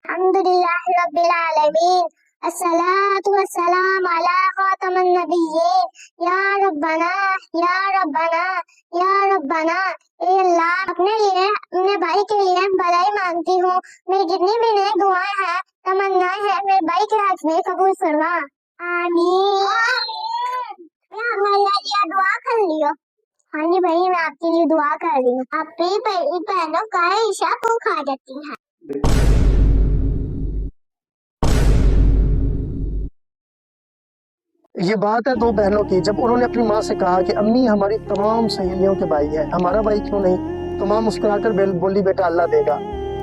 अल्हम्दुलिल्लाह रब्बिल आलमीन, अस्सलातु वस्सलाम अला खातमन नबिय्यीन, या रब्बना या रब्बना या रब्बना। ए अल्लाह, अपने लिए अपने भाई के लिए भलाई मांगती हूँ। मेरी जितनी भी नई दुआएं हैं, तमन्नाएं हैं, मेरे भाई के हक में कबूल फरमा। आमीन। या दुआ कर लियो। हाँ जी भाई, मैं आपके लिए दुआ कर रही हूँ। आपकी बहनों का ईशा को खा जाती है। ये बात है दो बहनों की। जब उन्होंने अपनी माँ से कहा कि अम्मी, हमारी तमाम सहेलियों के भाई है, हमारा भाई क्यों नहीं? तो माँ मुस्कुराकर बोली, बेटा अल्लाह देगा।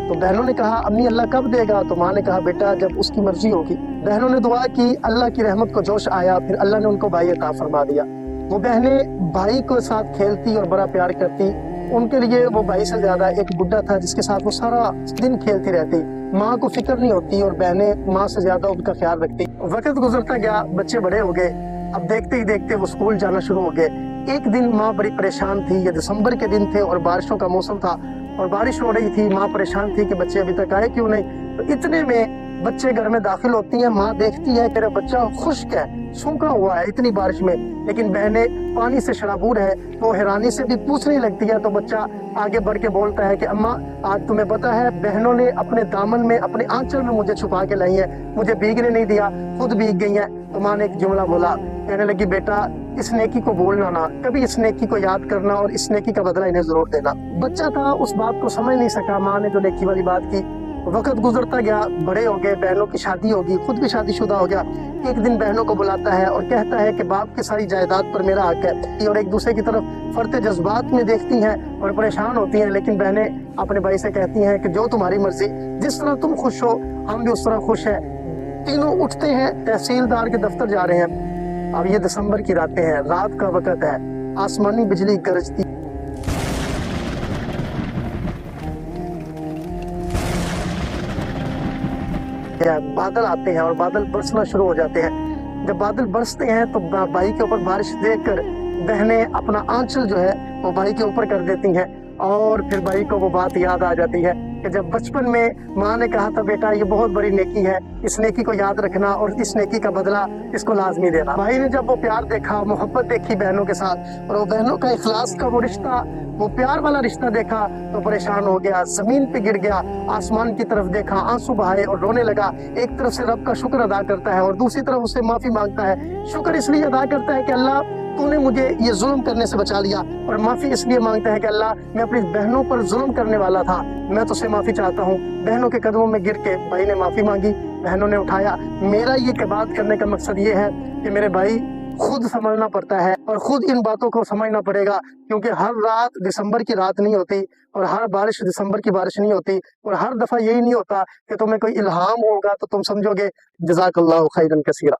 तो बहनों ने कहा, अम्मी अल्लाह कब देगा? तो माँ ने कहा, बेटा जब उसकी मर्जी होगी। बहनों ने दुआ की, अल्लाह की रहमत को जोश आया, फिर अल्लाह ने उनको भाई अता फरमा दिया। वो बहनें भाई के साथ खेलती और बड़ा प्यार करती। उनके लिए वो भाई से ज्यादा एक बुड्ढा था जिसके साथ वो सारा दिन खेलती रहती। माँ को फिक्र नहीं होती और बहनें माँ से ज्यादा उनका ख्याल रखती। वक्त गुजरता गया, बच्चे बड़े हो गए। अब देखते ही देखते वो स्कूल जाना शुरू हो गए। एक दिन माँ बड़ी परेशान थी। ये दिसंबर के दिन थे और बारिशों का मौसम था और बारिश हो रही थी। माँ परेशान थी कि बच्चे अभी तक आए क्यों नहीं। तो इतने में बच्चे घर में दाखिल होती हैं। माँ देखती है कि बच्चा खुश्क है, सूखा हुआ है इतनी बारिश में, लेकिन बहनें पानी से शराबूर है तो हैरानी से भी पूछने लगती है। तो बच्चा आगे बढ़ के बोलता है कि अम्मा, आज तुम्हें पता है बहनों ने अपने दामन में, अपने आंचल में मुझे छुपा के लाई है, मुझे भीगने नहीं दिया, खुद भीग गई है। तो माँ ने एक जुमला बोला, कहने लगी, बेटा इस नेकी को भूलना ना, कभी इस नेकी को याद करना और इस नेकी का बदला इन्हें जरूर देना। बच्चा था, उस बात को समझ नहीं सका। माँ ने जो नेकी वाली बात की। वक्त गुजरता गया, बड़े हो गए, बहनों की शादी होगी, खुद भी शादीशुदा हो गया। एक दिन बहनों को बुलाता है और कहता है कि बाप की सारी जायदाद पर मेरा हक है। और एक दूसरे की तरफ फरते जज्बात में देखती हैं और परेशान होती हैं। लेकिन बहनें अपने भाई से कहती हैं कि जो तुम्हारी मर्जी, जिस तरह तुम खुश हो हम भी उस तरह खुश हैं। तीनों उठते हैं, तहसीलदार के दफ्तर जा रहे हैं। अब ये दिसंबर की रातें हैं, रात का वक्त है, आसमानी बिजली गरजती बादल आते हैं और बादल बरसना शुरू हो जाते हैं। जब बादल बरसते हैं तो भाई के ऊपर बारिश देखकर बहनें अपना आंचल जो है वो भाई के ऊपर कर देती हैं। और फिर भाई को वो बात याद आ जाती है कि जब बचपन में माँ ने कहा था, बेटा ये बहुत बड़ी नेकी है, इस नेकी को याद रखना और इस नेकी का बदला इसको लाजमी देना। भाई ने जब वो प्यार देखा, मोहब्बत देखी बहनों के साथ, और वो बहनों का इखलास का वो रिश्ता, वो प्यार वाला रिश्ता देखा तो परेशान हो गया, जमीन पे गिर गया, आसमान की तरफ देखा, आंसू बहाए और रोने लगा। एक तरफ से रब का शुक्र अदा करता है और दूसरी तरफ उससे माफी मांगता है। शुक्र इसलिए अदा करता है कि अल्लाह तूने मुझे ये जुल्म करने से बचा लिया, और माफी इसलिए मांगता है कि अल्लाह मैं अपनी बहनों पर जुल्म करने वाला था, मैं तुझसे माफी चाहता हूँ। बहनों के कदमों में गिर के भाई ने माफी मांगी, बहनों ने उठाया। मेरा ये बात करने का मकसद ये है कि मेरे भाई खुद समझना पड़ता है और खुद इन बातों को समझना पड़ेगा, क्योंकि हर रात दिसंबर की रात नहीं होती और हर बारिश दिसंबर की बारिश नहीं होती, और हर दफा यही नहीं होता कि तुम्हें कोई इल्हाम होगा तो तुम समझोगे। जज़ाकल्लाहु खैरन कसीरा।